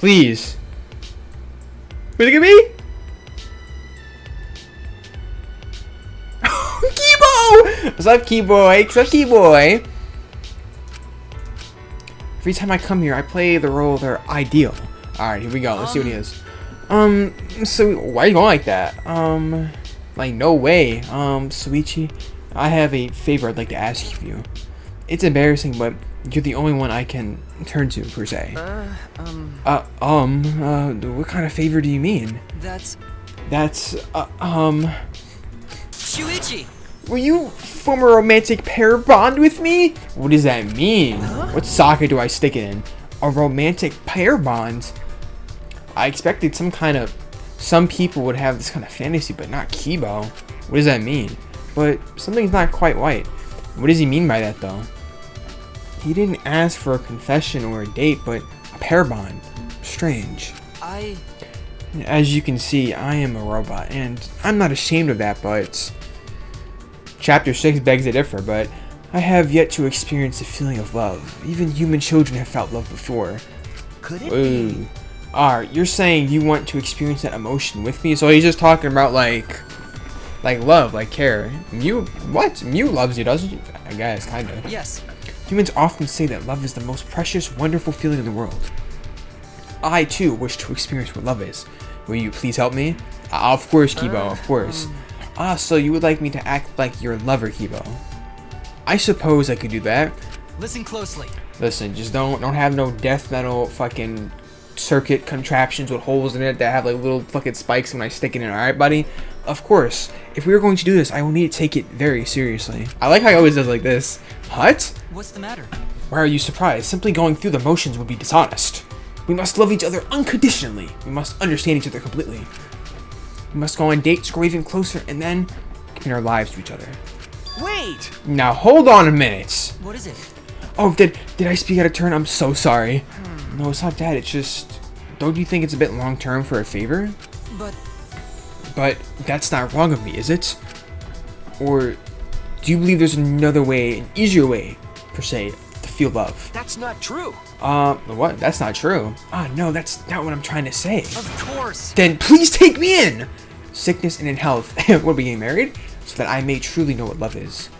Please. Look at me. Keyboy! What's up, Keyboy? What's up, Keyboy? Every time I come here, I play the role of their ideal. Alright, here we go. Let's see what he is. So why are you going like that? Like, no way. Suichi, I have a favor I'd like to ask of you. It's embarrassing, but you're the only one I can turn to, per se. What kind of favor do you mean? That's, Shuichi! Will you form a romantic pair bond with me? What does that mean? Huh? What socket do I stick it in? A romantic pair bond? I expected some people would have this kind of fantasy, but not Kibo. What does that mean? But something's not quite right. What does he mean by that, though? He didn't ask for a confession or a date, but a pair bond. Strange. As you can see, I am a robot, and I'm not ashamed of that, but Chapter 6 begs to differ, but I have yet to experience the feeling of love. Even human children have felt love before. Could it be? Alright, you're saying you want to experience that emotion with me? So he's just talking about like love, like care. Mew loves you, doesn't she? I guess, kinda. Yes. Humans often say that love is the most precious, wonderful feeling in the world. I too wish to experience what love is. Will you please help me? Of course, Kibo, of course. So you would like me to act like your lover, Kibo? I suppose I could do that. Listen closely. Listen, just don't have no death metal fucking circuit contraptions with holes in it that have like little fucking spikes when I stick it in. Alright, buddy? Of course. If we are going to do this, I will need to take it very seriously. I like how he always does like this. What? What's the matter? Why are you surprised? Simply going through the motions would be dishonest. We must love each other unconditionally. We must understand each other completely. We must go on dates, grow even closer, and then commit our lives to each other. Wait! Now hold on a minute. What is it? Oh, did I speak out of turn? I'm so sorry. No, it's not that. It's just, don't you think it's a bit long term for a favor? But that's not wrong of me, is it? Or do you believe there's another way, an easier way, per se, to feel love? That's not true. What? That's not true. No, that's not what I'm trying to say. Of course. Then please take me in! Sickness and in health. We're getting married? So that I may truly know what love is.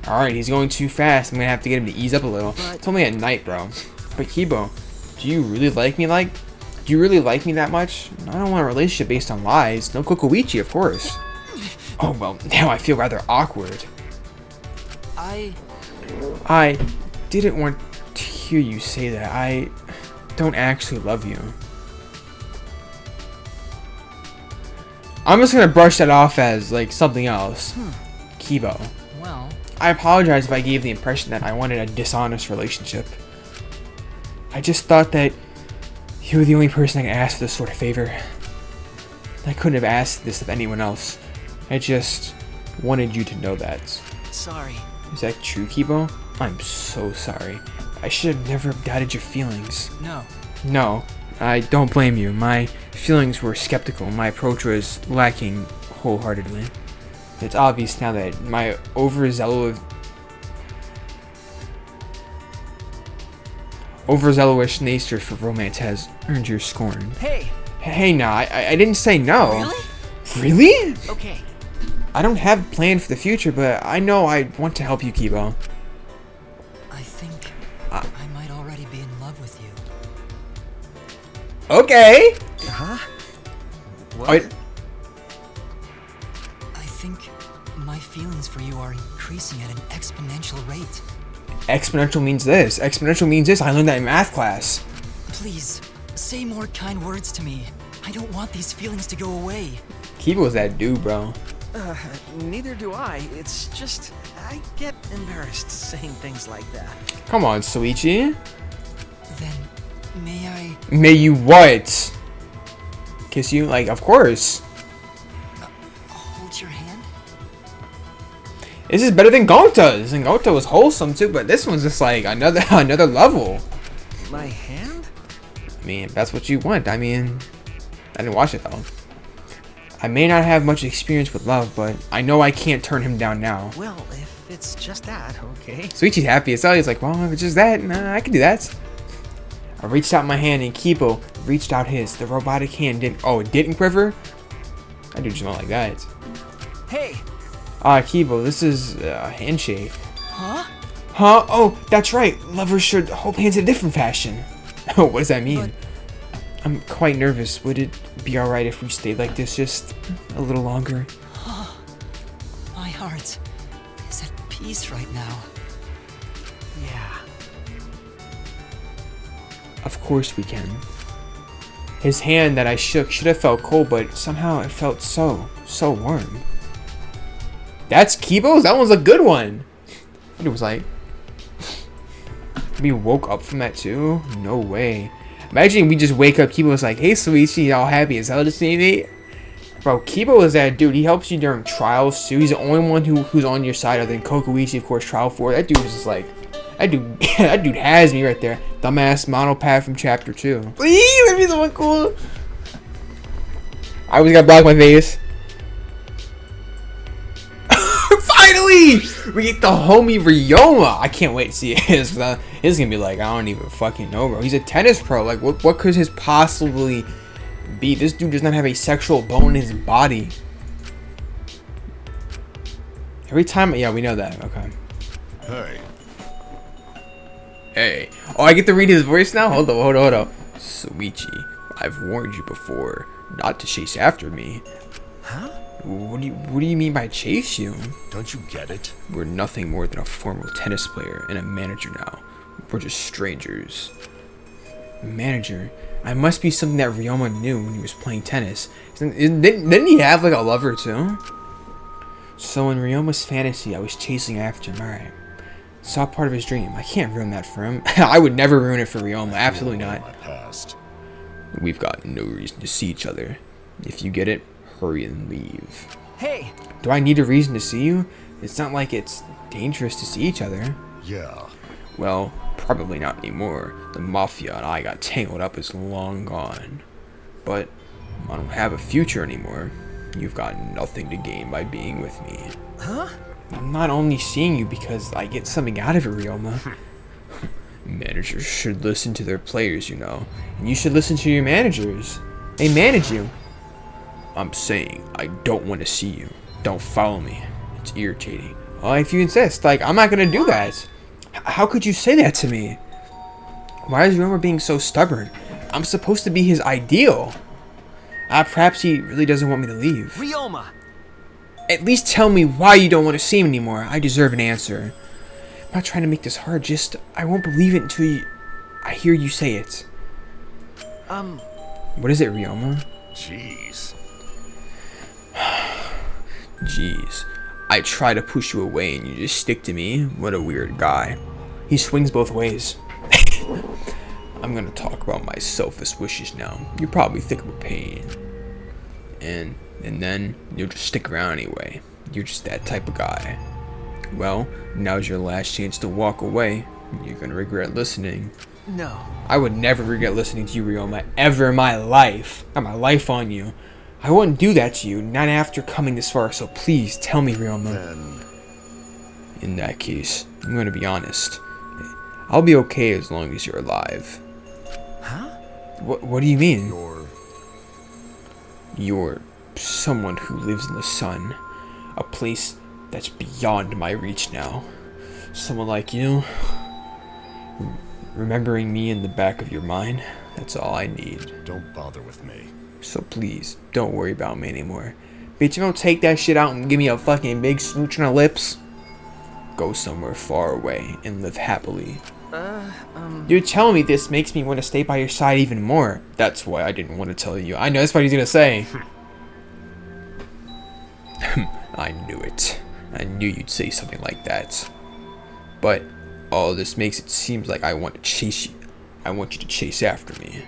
Alright, he's going too fast. I'm gonna have to get him to ease up a little. It's only at night, bro. But Kibo, do you really like me that much? I don't want a relationship based on lies. No Kokoichi, of course. Oh, well, now I feel rather awkward. I didn't want to hear you say that. I don't actually love you. I'm just gonna brush that off as, like, something else. Kibo. Well, I apologize if I gave the impression that I wanted a dishonest relationship. I just thought that you were the only person I could ask for this sort of favor. I couldn't have asked this of anyone else. I just wanted you to know that. sorry. Is that true, Kibo? I'm so sorry. I should have never doubted your feelings. No, I don't blame you. My feelings were skeptical. My approach was lacking wholeheartedly. It's obvious now that my overzealous nature for romance has earned your scorn. Hey, nah, I didn't say no. Really? Okay. I don't have a plan for the future, but I know I want to help you, Kibo. I think I might already be in love with you. Okay. Huh? What? I think my feelings for you are increasing at an exponential rate. Exponential means this. Exponential means this. I learned that in math class. Please, say more kind words to me. I don't want these feelings to go away. Kibo's that dude, bro. Neither do I. It's just, I get embarrassed saying things like that. Come on, Suichi. Then, may I... May you what? Kiss you? Like, of course. hold your hand? This is better than Gonta's. And Gonta was wholesome too, but this one's just like another level. My hand? I mean, if that's what you want. I mean, I didn't watch it though. I may not have much experience with love, but I know I can't turn him down now. Well, if it's just that, okay. Suichi's happy as hell. He's like, well, if it's just that, nah, I can do that. I reached out my hand and Kibo reached out his. The robotic hand didn't. Oh, it didn't quiver? I do just not like that. Hey! Kibo, this is a handshake. Huh? Huh? Oh, that's right. Lovers should hold hands in a different fashion. Oh, what does that mean? I'm quite nervous. Would it be alright if we stayed like this just a little longer? My heart is at peace right now. Yeah. Of course we can. His hand that I shook should have felt cold, but somehow it felt so warm. That's Kibo's? That one's a good one. And it was like, we woke up from that too? No way. Imagine we just wake up, Kibo's like, hey Suichi, all happy as hell to see me. Bro, Kibo is that dude. He helps you during trials too. He's the only one who's on your side other than Kokuichi, of course, trial 4. That dude is just like, that dude that dude has me right there. Dumbass monopad from chapter 2. Please, let me someone cool. I always gotta block my face. Finally! We get the homie RYOMA. I can't wait to see his. His gonna be like, I don't even fucking know, bro. He's a tennis pro. Like, what could his possibly be? This dude does not have a sexual bone in his body. Every time, yeah, we know that. Okay. Hey. Hey. Oh, I get to read his voice now? Hold up. Suichi, I've warned you before not to chase after me. Huh? What do you mean by chase you? Don't you get it? We're nothing more than a former tennis player and a manager now. We're just strangers. Manager? I must be something that RYOMA knew when he was playing tennis. Didn't he have like a lover too? So in RYOMA's fantasy, I was chasing after him. Alright. Saw part of his dream. I can't ruin that for him. I would never ruin it for RYOMA. Absolutely not. My past. We've got no reason to see each other. If you get it, hurry and leave. Hey! Do I need a reason to see you? It's not like it's dangerous to see each other. Yeah. Well, probably not anymore. The Mafia and I got tangled up is long gone. But I don't have a future anymore. You've got nothing to gain by being with me. Huh? I'm not only seeing you because I get something out of it, RYOMA. Managers should listen to their players, you know. And you should listen to your managers. They manage you. I'm saying I don't want to see you. Don't follow me. It's irritating. Well, if you insist, like, I'm not gonna do that. How could you say that to me? Why is RYOMA being so stubborn? I'm supposed to be his ideal. Perhaps he really doesn't want me to leave. RYOMA! At least tell me why you don't want to see him anymore. I deserve an answer. I'm not trying to make this hard, just I won't believe it until I hear you say it. What is it, RYOMA? Jeez. Jeez. I try to push you away and you just stick to me. What a weird guy. He swings both ways. I'm gonna talk about my selfish wishes now. You probably think I'm a pain. And then you'll just stick around anyway. You're just that type of guy. Well, now's your last chance to walk away. You're gonna regret listening. No. I would never regret listening to you, RYOMA, ever in my life. I got my life on you. I wouldn't do that to you, not after coming this far, so please tell me, RYOMA. Then In that case, I'm gonna be honest. I'll be okay as long as you're alive. Huh? What do you mean? you're You're someone who lives in the sun. A place that's beyond my reach now. Someone like you. Remembering me in the back of your mind, that's all I need. don't bother with me. So please, don't worry about me anymore. Bitch, you don't take that shit out and give me a fucking big smooch on the lips. Go somewhere far away and live happily. You're telling me this makes me want to stay by your side even more. That's why I didn't want to tell you. I know that's what he's gonna say. I knew it. I knew you'd say something like that. But all this makes it seem like I want to chase you. I want you to chase after me.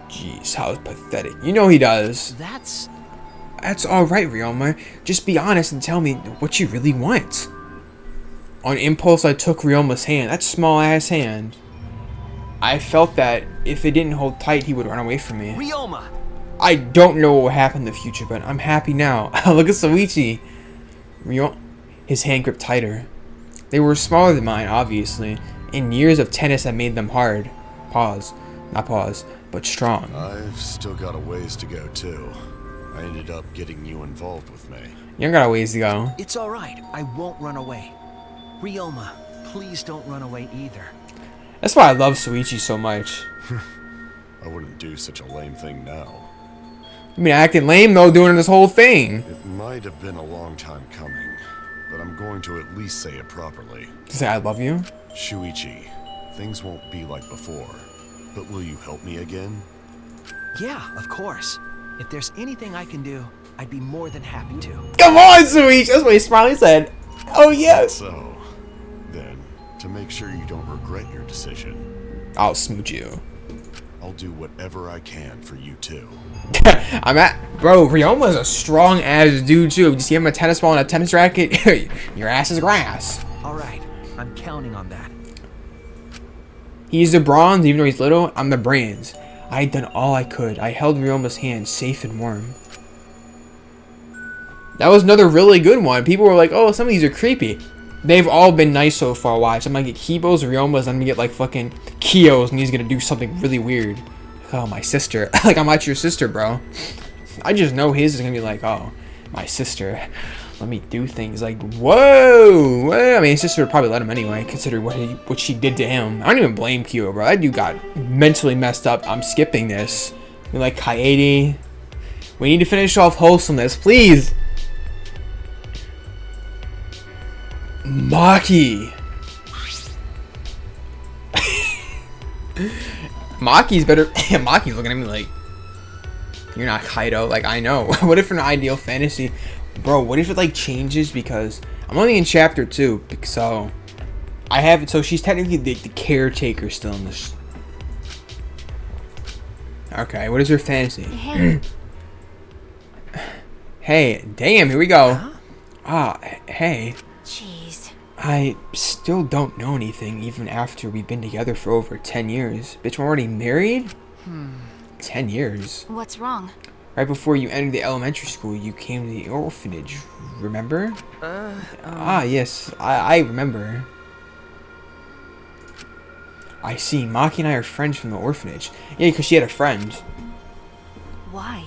Jeez, how pathetic. You know he does. That's Alright, RYOMA. Just be honest and tell me what you really want. On impulse, I took RYOMA's hand. That small ass hand. I felt that if it didn't hold tight, he would run away from me. RYOMA! I don't know what will happen in the future, but I'm happy now. Look at Suichi. His hand gripped tighter. They were smaller than mine, obviously, and years of tennis had made them hard. Pause. not pause, but strong. I've still got a ways to go, too. I ended up getting you involved with me. You got a ways to go. It's alright. I won't run away. Ryoma, please don't run away either. That's why I love Soichi so much. I wouldn't do such a lame thing now. You been acting lame though, doing this whole thing. It might have been a long time coming, but I'm going to at least say it properly. To say I love you? Shuichi, things won't be like before, but will you help me again? Yeah, of course. If there's anything I can do, I'd be more than happy to. Come on, Soichi! That's what he smiley said. Oh, yes! So, then, to make sure you don't regret your decision, I'll smooch you. I'll do whatever I can for you too. Bro, Ryoma's a strong ass dude too. If you see him a tennis ball and a tennis racket, your ass is grass. Alright, I'm counting on that. He's the bronze, even though he's little. I'm the bronze. I had done all I could. I held Ryoma's hand safe and warm. That was another really good one. People were like, oh, some of these are creepy. They've all been nice so far. Watch, I'm gonna get Kibo's, Ryoma's, I'm gonna get like fucking Kyo's, and he's gonna do something really weird. Oh, my sister. Like, I'm not your sister, bro. I just know his is gonna be like, oh, my sister. Let me do things like, whoa. Well, I mean, his sister would probably let him anyway, considering what she did to him. I don't even blame Kyo, bro. That dude got mentally messed up. I'm skipping this. We like Kaede. We need to finish off wholesomeness, please. Maki. Maki's better. Maki's looking at me like, you're not Kaido. Like, I know. What if an ideal fantasy, bro? What if it like changes because I'm only in chapter 2, so I have. So she's technically the caretaker still in this. Okay, what is her fantasy? Hey. Hey, damn. Here we go. Ah, hey. Jeez. I still don't know anything even after we've been together for over 10 years. Bitch, we're already married? 10 years. What's wrong? Right before you entered the elementary school, you came to the orphanage, remember? Ah, yes, I remember. I see, Maki and I are friends from the orphanage. Yeah, because she had a friend. Why?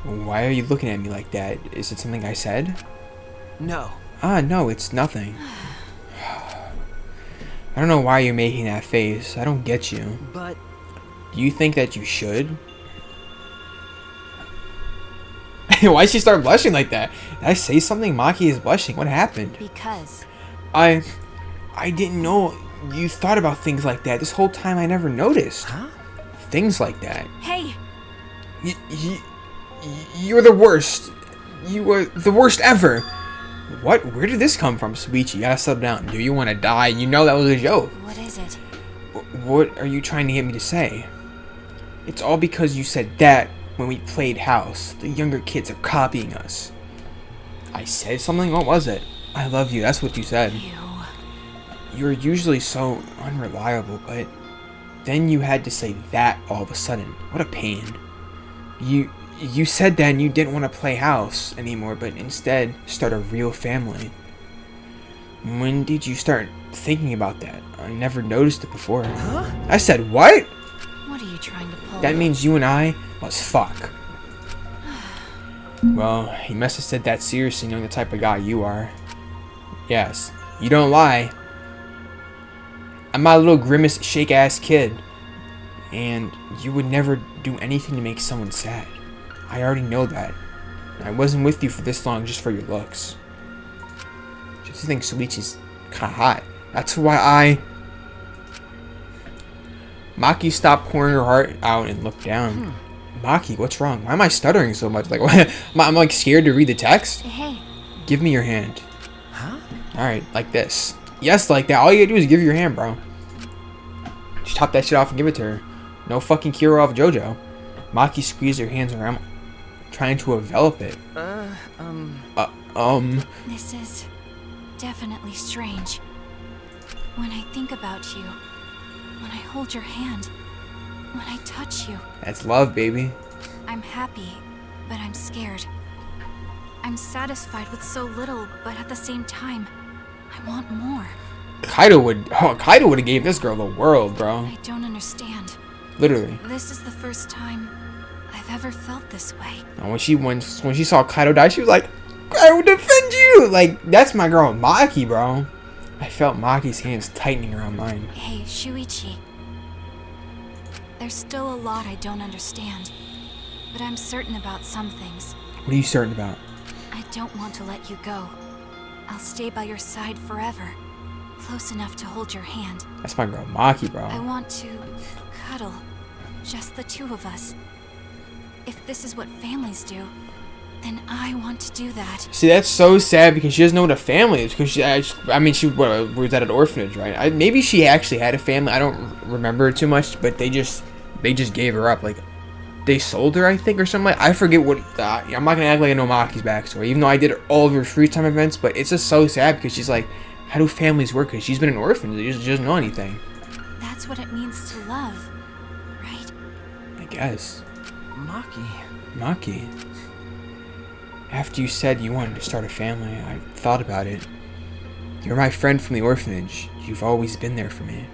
Why are you looking at me like that? Is it something I said? No. Ah, no, it's nothing. I don't know why you're making that face. I don't get you. But Do you think that you should? Why'd she start blushing like that? Did I say something? Maki is blushing. What happened? Because. I didn't know you thought about things like that. This whole time I never noticed. huh? Things like that. Hey! You're the worst. You were the worst ever. What? Where did this come from, Soichi? You gotta settle down. Do you want to die? You know that was a joke. What is it? What are you trying to get me to say? It's all because you said that when we played house. The younger kids are copying us. I said something? What was it? I love you. That's what you said. You. You're usually so unreliable, but then you had to say that all of a sudden. What a pain. You said that and you didn't want to play house anymore, but instead start a real family. When did you start thinking about that? I never noticed it before. Huh? I said, what? What are you trying to pull? That means you and I must fuck. Well, you must have said that seriously knowing the type of guy you are. Yes, you don't lie. I'm not a little grimace shake ass kid. And you would never do anything to make someone sad. I already know that. I wasn't with you for this long just for your looks. Just think Soichi's kinda hot. That's why Maki stopped pouring her heart out and looked down. Maki, what's wrong? Why am I stuttering so much? Like, I'm like scared to read the text. Hey. Give me your hand. Huh? Alright, like this. Yes, like that. All you gotta do is give her your hand, bro. Just top that shit off and give it to her. No fucking cure off JoJo. Maki squeezed her hands around, trying to envelop it. This is definitely strange. When I think about you, when I hold your hand, when I touch you, That's love, baby. I'm happy, but I'm scared. I'm satisfied with so little, but at the same time, I want more. Kaido would have gave this girl the world, bro. I don't understand. Literally. This is the first time I've ever felt this way. And when she saw Kaido die, she was like, I will defend you! Like, that's my girl Maki, bro. I felt Maki's hands tightening around mine. Hey, Shuichi. There's still a lot I don't understand, but I'm certain about some things. What are you certain about? I don't want to let you go. I'll stay by your side forever. Close enough to hold your hand. That's my girl Maki, bro. I want to cuddle. Just the two of us. If this is what families do, then I want to do that. See, that's so sad because she doesn't know what a family is. Because she was at an orphanage, right? Maybe she actually had a family. I don't remember too much, but they just gave her up. Like, they sold her, I think, or something. I forget what. I'm not gonna act like I know Maki's backstory, even though I did all of her free time events. But it's just so sad because she's like, how do families work? Because she's been an orphan. She doesn't know anything. That's what it means to love, right? I guess. Maki. After you said you wanted to start a family, I thought about it. You're my friend from the orphanage. You've always been there for me.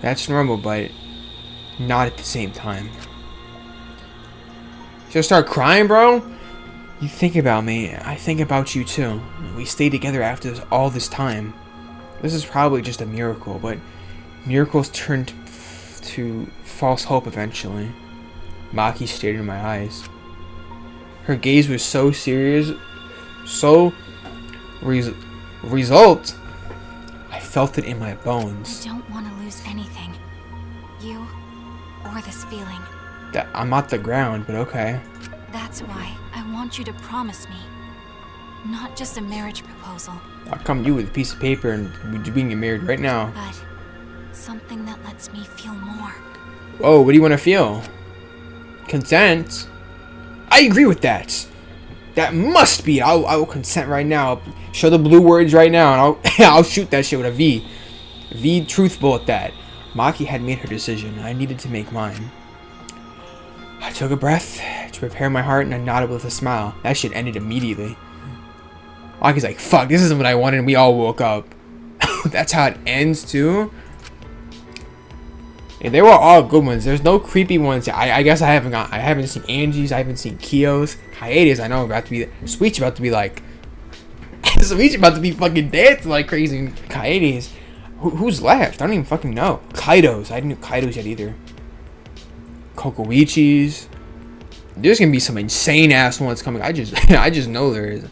That's normal, but not at the same time. Should I start crying, bro? You think about me, I think about you too. We stayed together after all this time. This is probably just a miracle, but miracles turn to false hope eventually. Maki stared in my eyes. Her gaze was so serious, so result. I felt it in my bones. I don't want to lose anything. You or this feeling. I'm at the ground, but okay. That's why I want you to promise me. Not just a marriage proposal. I'll come to you with a piece of paper and we can get married right now. But something that lets me feel more. Oh, what do you want to feel? Consent? I agree with that. That must be. I will consent right now. Show the blue words right now, and I'll shoot that shit with a V. V truth bullet that. Maki had made her decision. I needed to make mine. I took a breath to prepare my heart, and I nodded with a smile. That shit ended immediately. Maki's like, fuck, this isn't what I wanted, and we all woke up. That's how it ends, too? Yeah, they were all good ones. There's no creepy ones. I guess I haven't seen Angie's. I haven't seen Kyo's. Kaede's, I know, about to be. Sweet's about to be like. Sweet's about to be fucking dancing like crazy in Kaede's. Who's left? I don't even fucking know. Kaido's. I didn't know Kaido's yet either. Kokoichi's. There's gonna be some insane ass ones coming. I just know there is.